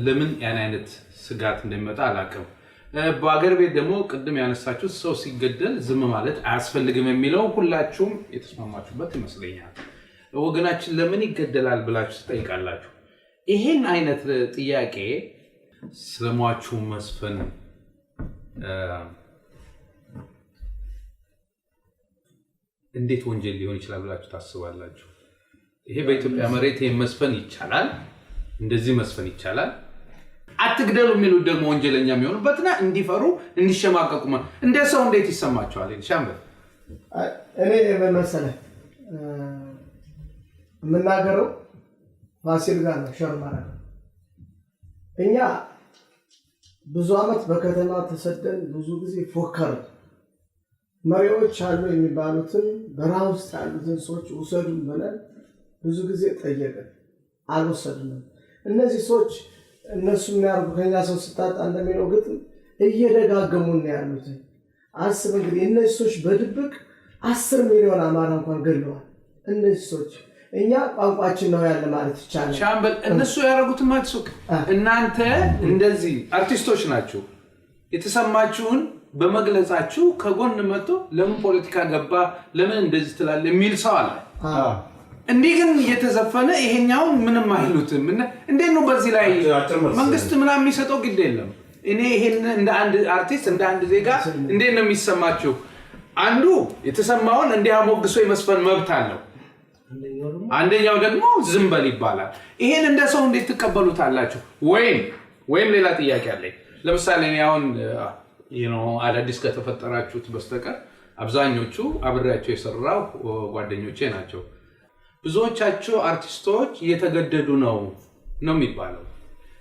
ለምን ያን አይነት ስጋት እንደሚመጣ አላውቅም። በአገር ቤት ደግሞ ቅድም ያነሳችሁት ሰው ሲገደል ዝም ማለት አያስፈልግም የሚለው ሁላችሁም የተስማማችሁበት ይመስለኛል። ወገናችን ለምን ይገደላል ብላችሁ ትጠይቃላችሁ። ይሄን አይነት ጥያቄ ስለሟቹ መስፍን እንዴት ወንጀል ሊሆን ይችላል ብላችሁ ታስባላችሁ? ይሄ በኢትዮጵያ መሬት መስፈን ይቻላል፣ እንደዚህ መስፈን ይቻላል። አትግደሉ የሚሉት ደግሞ ወንጀለኛ የሚሆኑበትና እንዲፈሩ እንዲሸማቀቁ እንደ ሰው እንዴት ይሰማቸዋል? ሻምበል እኔ በመሰለ የምናገረው ፋሲል ጋር ነው ሸርማራ እኛ ብዙ አመት በከተማ ተሰደን ብዙ ጊዜ ፎከር መሪዎች አሉ የሚባሉትን በረሃ ውስጥ ያሉትን ሰዎች ውሰዱን ብለን ብዙ ጊዜ ጠየቅን፣ አልወሰድንም። እነዚህ ሰዎች እነሱ የሚያርጉ ከኛ ሰው ስታጣ እንደሚለው ግጥም እየደጋገሙ ነው ያሉት። አስብ እንግዲህ እነዚህ ሰዎች በድብቅ 10 ሚሊዮን አማራ እንኳን ገለዋል። እነዚህ ሰዎች እኛ ቋንቋችን ነው ያለ ማለት ይቻላል። ሻምበል እነሱ ያደረጉትን ማጥሱቅ እናንተ እንደዚህ አርቲስቶች ናችሁ የተሰማችሁን በመግለጻችሁ ከጎን መጥቶ ለምን ፖለቲካ ገባ ለምን እንደዚህ ትላል የሚል ሰው አለ። እንዴ ግን እየተዘፈነ ይሄኛው ምንም አይሉትም። እንዴት ነው በዚህ ላይ መንግስት ምናምን የሚሰጠው ግድ የለም? እኔ ይሄን እንደ አንድ አርቲስት እንደ አንድ ዜጋ እንዴት ነው የሚሰማችሁ? አንዱ የተሰማውን እንዲያሞግሶ የመስፈን መብት አለው፣ አንደኛው ደግሞ ዝም በል ይባላል። ይሄን እንደ ሰው እንዴት ትቀበሉታላችሁ? ወይም ሌላ ጥያቄ አለኝ። ለምሳሌ እኔ አሁን አዳዲስ ከተፈጠራችሁት በስተቀር አብዛኞቹ አብሬያቸው የሰራው ጓደኞቼ ናቸው። ብዙዎቻቸው አርቲስቶች እየተገደዱ ነው የሚባለው።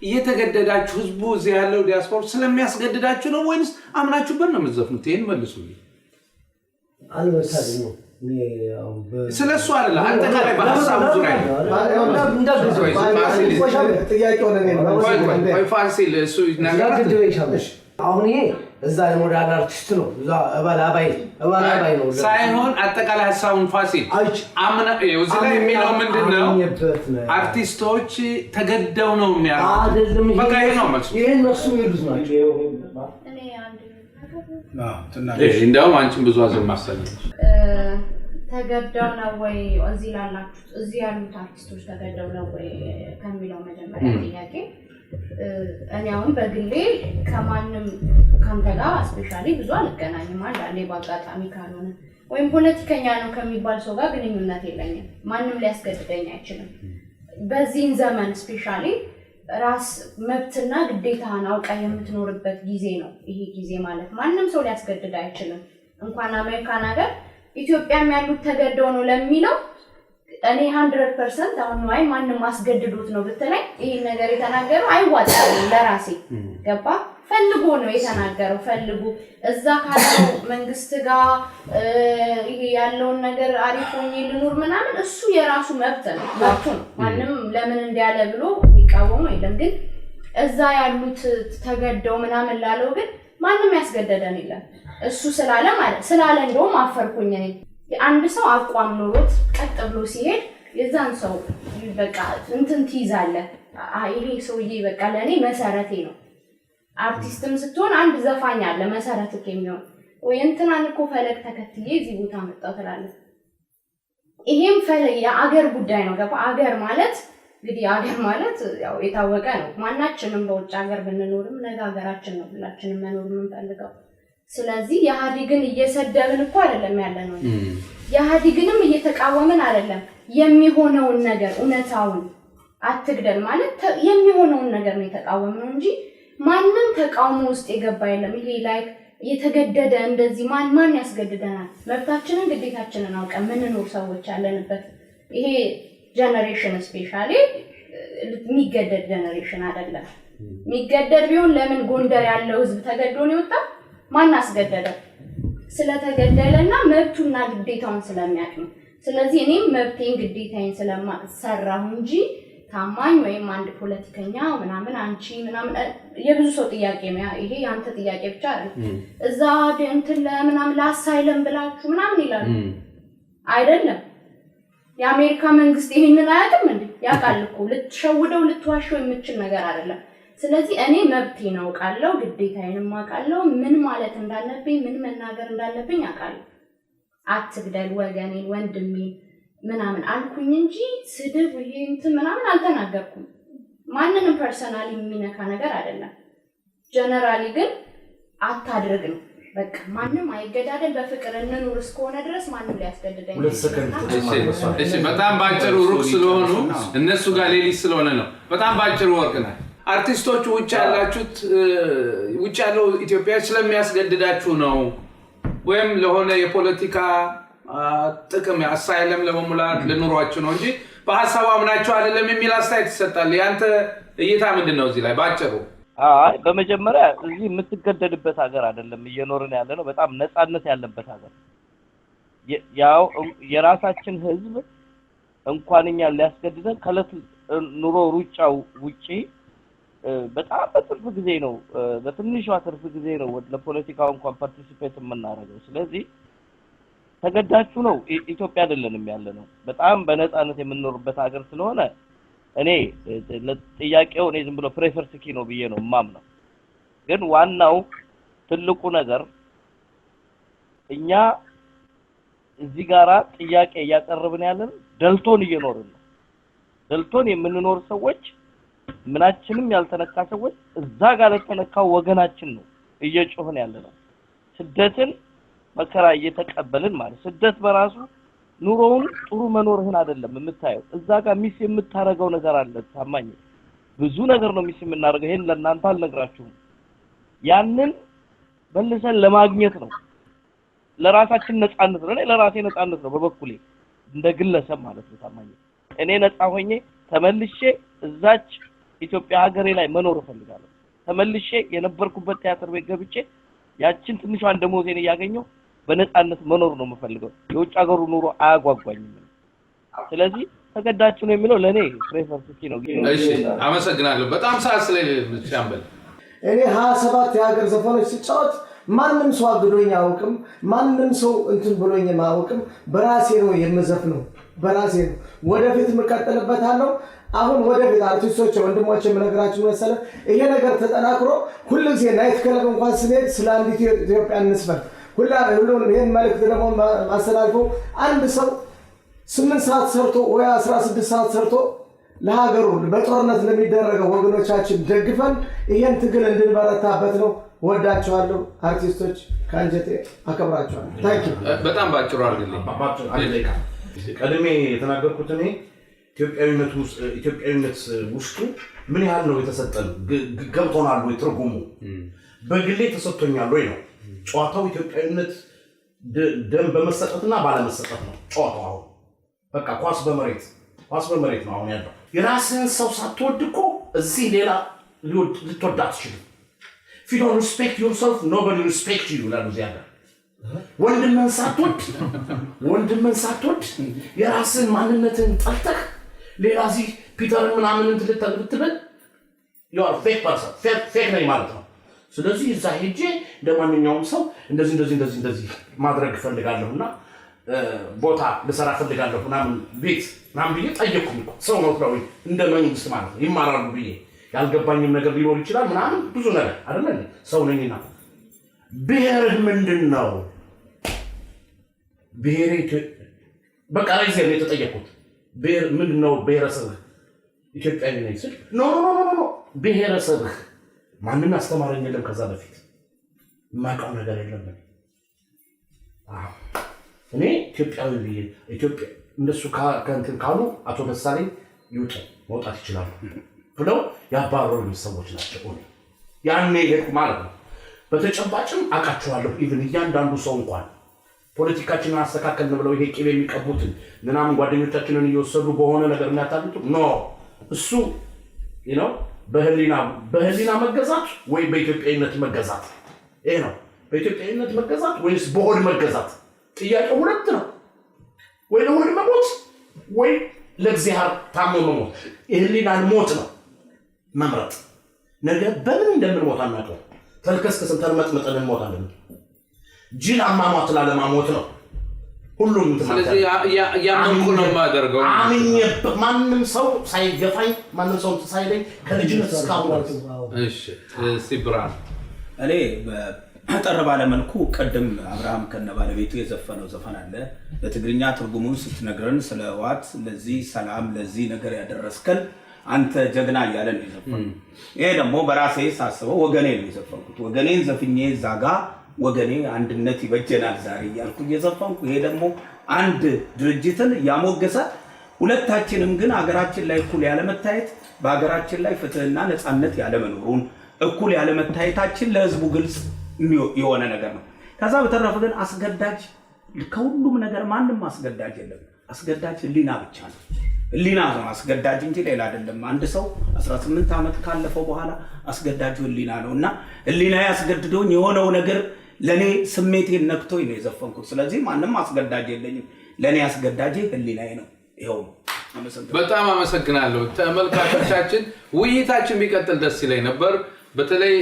እየተገደዳችሁ ህዝቡ እዚህ ያለው ዲያስፖራ ስለሚያስገድዳችሁ ነው ወይስ አምናችሁበት ነው የምትዘፍኑት? ይሄን መልሱልኝ። አልወሰድም ስለሱ አይደለ አጠቃላይ በሐሳቡ ዙሪያ ፋሲል እሱ ይናገራል። አሁን ይሄ እዛ የሞዳል አርቲስት ነው እዛ እባላባይ ነው ሳይሆን አጠቃላይ ሐሳቡን ፋሲል አምና እዚህ ላይ የሚለው ምንድነው? አርቲስቶች ተገደው ነው የሚያደርጉት። በቃ ይሄ ነው መልሱ። ይሄ ነው የሚሉት ናቸው። እንደውም አንቺም ብዙ አዘን ማሰለኝ ተገደው ነው ወይ እዚህ ላላችሁት እዚህ ያሉት አርቲስቶች ተገደው ነው ወይ ከሚለው መጀመሪያ ጥያቄ እኔ አሁን በግሌ ከማንም ካንተ ጋር ስፔሻሊ ብዙ አልገናኝም። አንዳንዴ በአጋጣሚ ካልሆነ ወይም ፖለቲከኛ ነው ከሚባል ሰው ጋር ግንኙነት የለኝም። ማንም ሊያስገድደኝ አይችልም። በዚህ ዘመን ስፔሻሊ ራስ መብትና ግዴታህን አውቃ የምትኖርበት ጊዜ ነው ይሄ ጊዜ ማለት። ማንም ሰው ሊያስገድድ አይችልም። እንኳን አሜሪካን ሀገር ኢትዮጵያም ያሉት ተገደው ነው ለሚለው እኔ 100% አሁን ነው ማንም ማስገድዶት ነው ብትለኝ ይሄ ነገር የተናገረው አይዋጣም ለራሴ ገባ ፈልጎ ነው የተናገረው። ፈልጉ እዛ ካለው መንግስት ጋር ይሄ ያለውን ነገር አሪፎኝ ልኑር ምናምን እሱ የራሱ መብት ነው ማንም ለምን እንዲያለ ብሎ ይቃወም አይደለም። ግን እዛ ያሉት ተገደው ምናምን ላለው ግን ማንም ያስገደደን የለም። እሱ ስላለ ማለት ስላለ እንደውም አፈርኩኝ እኔ። አንድ ሰው አቋም ኖሮት ቀጥ ብሎ ሲሄድ የዛን ሰው በቃ እንትን ትይዛለህ። ይሄ ሰውዬ በቃ ለኔ መሰረቴ ነው። አርቲስትም ስትሆን አንድ ዘፋኝ አለ መሰረትክ የሚሆን ወይ እንትናን እኮ ፈለግ ተከትዬ እዚህ ቦታ መጣው ትላለህ። ይሄም ፈለግ የአገር ጉዳይ ነው ገባ። አገር ማለት እንግዲህ አገር ማለት ያው የታወቀ ነው። ማናችንም በውጭ ሀገር ብንኖርም ነገ ሀገራችን ነው ሁላችንም መኖር የምንፈልገው። ስለዚህ የኢህአዴግን እየሰደብን እኮ አይደለም ያለነው። የኢህአዴግንም እየተቃወምን አይደለም። የሚሆነውን ነገር እውነታውን አትግደል ማለት የሚሆነውን ነገር ነው የተቃወምነው እንጂ ማንም ተቃውሞ ውስጥ የገባ የለም። ይሄ ላይክ የተገደደ እንደዚህ ማን ያስገድደናል? መብታችንን ግዴታችንን አውቀን ምንኖር ሰዎች ያለንበት ይሄ ጀነሬሽን ስፔሻሊ የሚገደድ ጀነሬሽን አይደለም። የሚገደድ ቢሆን ለምን ጎንደር ያለው ህዝብ ተገዶ ነው የወጣው? ማን አስገደደ? ስለተገደለና መብቱና ግዴታውን ስለሚያውቅ ነው። ስለዚህ እኔም መብቴን ግዴታዬን ስለማሰራሁ እንጂ ታማኝ ወይም አንድ ፖለቲከኛ ምናምን አንቺ ምናምን የብዙ ሰው ጥያቄ ነው። ይሄ ያንተ ጥያቄ ብቻ አይደለም። እዛ እንትን ለምናምን ለአሳይለም ብላችሁ ምናምን ይላሉ አይደለም። የአሜሪካ መንግስት ይሄንን አያውቅም እንዴ? ያውቃል እኮ። ልትሸውደው ልትዋሸው የምትችል ነገር አይደለም። ስለዚህ እኔ መብቴን አውቃለሁ፣ ግዴታዬንም አውቃለሁ። ምን ማለት እንዳለብኝ ምን መናገር እንዳለብኝ አውቃለሁ። አትግደል ወገኔን ወንድሜን ምናምን አልኩኝ እንጂ ስድብ ይሄ እንትን ምናምን አልተናገርኩም። ማንንም ፐርሰናሊ የሚነካ ነገር አይደለም። ጀነራሊ ግን አታድርግ ነው በቃ ማንም አይገዳደል በፍቅር እንኑር እስከሆነ ድረስ ማንም ሊያስገድደኝ እሺ በጣም ባጭሩ ሩቅ ስለሆኑ እነሱ ጋር ሌሊት ስለሆነ ነው በጣም ባጭሩ ወርቅነህ አርቲስቶቹ ውጭ ያላችሁት ውጭ ያለው ኢትዮጵያ ስለሚያስገድዳችሁ ነው ወይም ለሆነ የፖለቲካ ጥቅም አሳይለም ለመሙላት ለኑሯችሁ ነው እንጂ በሐሳቡ አምናችሁ አይደለም የሚል አስተያየት ይሰጣል ያንተ እይታ ምንድነው እዚህ ላይ ባጭሩ አይ በመጀመሪያ እዚህ የምትገደድበት ሀገር አይደለም እየኖርን ያለ ነው በጣም ነፃነት ያለበት ሀገር ያው የራሳችን ህዝብ እንኳንኛ ሊያስገድደን ከለት ኑሮ ሩጫው ውጪ በጣም በትርፍ ጊዜ ነው በትንሿ ትርፍ ጊዜ ነው ለፖለቲካው እንኳን ፓርቲሲፔት የምናደርገው ስለዚህ ተገዳችሁ ነው ኢትዮጵያ አይደለንም ያለ ነው በጣም በነፃነት የምንኖርበት ሀገር ስለሆነ እኔ ለጥያቄው እኔ ዝም ብሎ ፕሬፈር ስኪ ነው ብዬ ነው ማምነው ግን ዋናው ትልቁ ነገር እኛ እዚህ ጋራ ጥያቄ ያቀርብን ያለን ደልቶን እየኖርን ነው ደልቶን የምንኖር ሰዎች ምናችንም ያልተነካ ሰዎች እዛ ጋር ለተነካው ወገናችን ነው እየጮህን ያለ ነው ስደትን መከራ እየተቀበልን ማለት ስደት በራሱ ኑሮውን ጥሩ መኖርህን አይደለም የምታየው እዛ ጋር ሚስ የምታረገው ነገር አለ ታማኝ ብዙ ነገር ነው ሚስ የምናረገው ይሄን ለእናንተ አልነግራችሁም ያንን መልሰን ለማግኘት ነው ለራሳችን ነፃነት ነው ለራሴ ነፃነት ነው በበኩሌ እንደ ግለሰብ ማለት ነው ታማኝ እኔ ነፃ ሆኜ ተመልሼ እዛች ኢትዮጵያ ሀገሬ ላይ መኖር እፈልጋለሁ ተመልሼ የነበርኩበት ቲያትር ቤት ገብቼ ያችን ትንሿን ደሞዜን ያገኘው በነፃነት መኖር ነው የምፈልገው የውጭ ሀገሩ ኑሮ አያጓጓኝም ስለዚህ ተገዳችሁ ነው የሚለው ለኔ ፕሬፈር ስኪ ነው እሺ አመሰግናለሁ በጣም ሰዓት ስለሌለ ሻምበል እኔ 27 የሀገር ዘፈኖች ሲጫወት ማንንም ሰው አግዶኝ አያውቅም ማንንም ሰው እንትን ብሎኝ አያውቅም በራሴ ነው የምዘፍነው በራሴ ነው ወደፊት መቀጠልበታለሁ አሁን ወደፊት አርቲስቶች ወንድሞች የምነግራችሁ መሰለ ይሄ ነገር ተጠናክሮ ሁሉ ጊዜ ናይት ክለብ እንኳን ስንሄድ ስለ አንዲት ኢትዮጵያ እንስፈር ሁሉንም ይሄን መልእክት ደግሞ ማስተላልፎ አንድ ሰው 8 ሰዓት ሰርቶ ወይ 16 ሰዓት ሰርቶ ለሀገሩ በጦርነት ለሚደረገው ወገኖቻችን ደግፈን ይሄን ትግል እንድንበረታበት ነው ወዳችኋለሁ አርቲስቶች ካንጀቴ አከብራችኋለሁ ታንኪ በጣም ባጭሩ አድርግልኝ ቀድሜ የተናገርኩት እኔ ኢትዮጵያዊነት ውስጡ ምን ያህል ነው የተሰጠን ገብቶናል ወይ ትርጉሙ በግሌ ተሰጥቶኛል ወይ ነው ጨዋታው ኢትዮጵያዊነት ደም በመሰጠትና ባለመሰጠት ነው ጨዋታው በቃ ኳስ በመሬት ነው አሁን ያለው የራስህን ሰው ሳትወድ እኮ እዚህ ሌላ ልትወድ አትችልም if you don't respect yourself nobody respects you ላሉ ዚያጋ ወንድምን ሳትወድ የራስህን ማንነትን ጠልተህ ሌላ እዚህ ፒተርን ምናምን እንትልትብል you are fake person fake ነኝ ማለት ነው ስለዚህ እዛ ሄጄ ለማንኛውም ሰው እንደዚህ ማድረግ ፈልጋለሁና ቦታ ልሰራ ፈልጋለሁ ምናምን ቤት ምናምን ብዬ ጠየቅኩኝ ሰው ነው ፍራዊ እንደ መንግስት ማለት ነው ይማራሉ ብዬ ያልገባኝም ነገር ሊኖር ይችላል ምናምን ብዙ ነገር አይደል ሰው ነኝና ብሔርህ ምንድነው ብሔሬ በቃ ላይ ዘር የተጠየቁት ብሔር ምንድነው ብሔረሰብ ኢትዮጵያዊ ነኝ ስል ኖ ብሔረሰብህ ማንንም አስተማረኝ የለም ከዛ በፊት ማቀው ነገር የለም እኔ ኢትዮጵያዊ ኢትዮጵያ እንደሱ ከእንትን ካሉ አቶ ደሳለኝ ይውጡ መውጣት ይችላሉ ብለው ያባረሩ ሰዎች ናቸው ያኔ ሄድኩ ማለት ነው በተጨባጭም አቃቸዋለሁ ኢቭን እያንዳንዱ ሰው እንኳን ፖለቲካችንን አስተካከልን ብለው ይሄ ቂቤ የሚቀቡትን ምናምን ጓደኞቻችንን እየወሰዱ በሆነ ነገር የሚያታልጡ ኖ እሱ በህሊና መገዛት ወይ በኢትዮጵያዊነት መገዛት ይሄ ነው በኢትዮጵያዊነት መገዛት ወይስ በሆድ መገዛት ጥያቄው ሁለት ነው ወይ ለሆድ መሞት ወይ ለእግዚአብሔር ታሞ መሞት የህሊናን ሞት ነው መምረጥ ነገር በምን እንደምንሞት አናውቅም ተልከስከስን ተርመጥመጠን እንሞታለን ጅል አሟሟት ላለማሞት ነው ሁሉም ስለዚህ ያመንኩ ነው ማደርገው ማንንም ሰው ሳይገፋኝ ማንንም ሰው ሳይለኝ ከልጅነት እስካሁን እሺ ሲብራን እኔ አጠር ባለ መልኩ ቀደም አብርሃም ከነባለቤቱ የዘፈነው ዘፈን አለ በትግርኛ ትርጉሙን ስትነግረን ስለ ዋት ለዚህ ሰላም ለዚህ ነገር ያደረስከን አንተ ጀግና እያለ ነው የዘፈነው ይሄ ደግሞ በራሴ ሳስበው ወገኔ ነው የዘፈንኩት ወገኔን ዘፍኜ ዛጋ ወገኔ አንድነት ይበጀናል ዛሬ እያልኩ እየዘፈንኩ ይሄ ደግሞ አንድ ድርጅትን ያሞገሰ ሁለታችንም ግን ሀገራችን ላይ እኩል ያለመታየት በሀገራችን ላይ ፍትህና ነፃነት ያለመኖሩን እኩል ያለመታየታችን ለህዝቡ ግልጽ የሆነ ነገር ነው። ከዛ በተረፈ ግን አስገዳጅ ከሁሉም ነገር ማንም አስገዳጅ የለም። አስገዳጅ ህሊና ብቻ ነው። ህሊና ነው አስገዳጅ እንጂ ሌላ አይደለም። አንድ ሰው 18 ዓመት ካለፈው በኋላ አስገዳጁ ህሊና ነውና ህሊና ያስገድዶኝ የሆነው ነገር ለኔ ስሜቴን ነክቶኝ ነው የዘፈንኩት። ስለዚህ ማንም አስገዳጅ የለኝም። ለኔ አስገዳጅ ህሊናዬ ነው። ይሄው በጣም አመሰግናለሁ። ተመልካቾቻችን ውይይታችን ቢቀጥል ደስ ይለኝ ነበር። በተለይ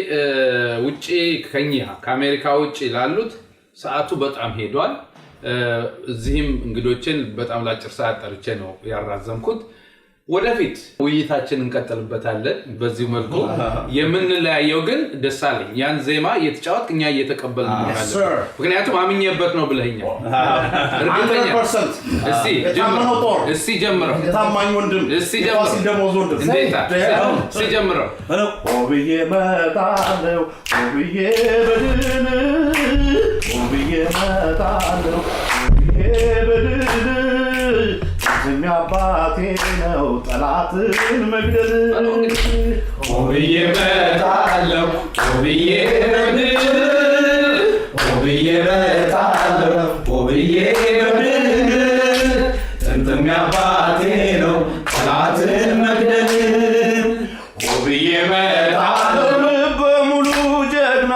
ውጪ ከኛ ከአሜሪካ ውጪ ላሉት ሰዓቱ በጣም ሄዷል። እዚህም እንግዶችን በጣም ላጭር ሰዓት ጠርቼ ነው ያራዘምኩት። ወደፊት ውይይታችን እንቀጥልበታለን። በዚህ መልኩ የምንለያየው ግን ደሳለኝ ያን ዜማ እየተጫወት እኛ እየተቀበልን ነው። ምክንያቱም አምኜበት ነው ብለኛል። እርግጠኛ እስቲ ጀምረው ታማኝ ወንድም እስቲ ጀምረው እንዴታ እስቲ ጀምረው ኦብዬ መጣለው ኦብዬ በድን ኦብዬ መጣለው ኦብዬ በድን የሚያባቴ ነው ጠላትን መግደል ኦብዬ መጣለው ኦብዬ በድን ኦብዬ መጣለው ኦብዬ በድን የሚያባቴ ነው ጠላትን መግደል ኦብዬ መጣለው በሙሉ ጀግና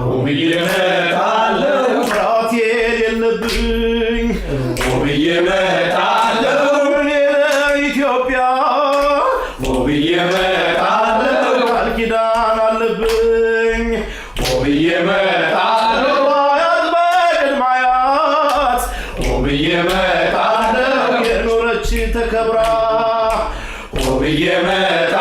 ኦብዬ መጣለው ፍርሃት የሌለብኝ ኦብዬ መጣለው እኔ ለኢትዮጵያ ኦብዬ መጣለው ቃል ኪዳን አለብኝ ኦብዬ መጣለው አያት በቅድመ አያት ኦብዬ መጣለው የኖረች ተከብራ ኦብዬ መጣለው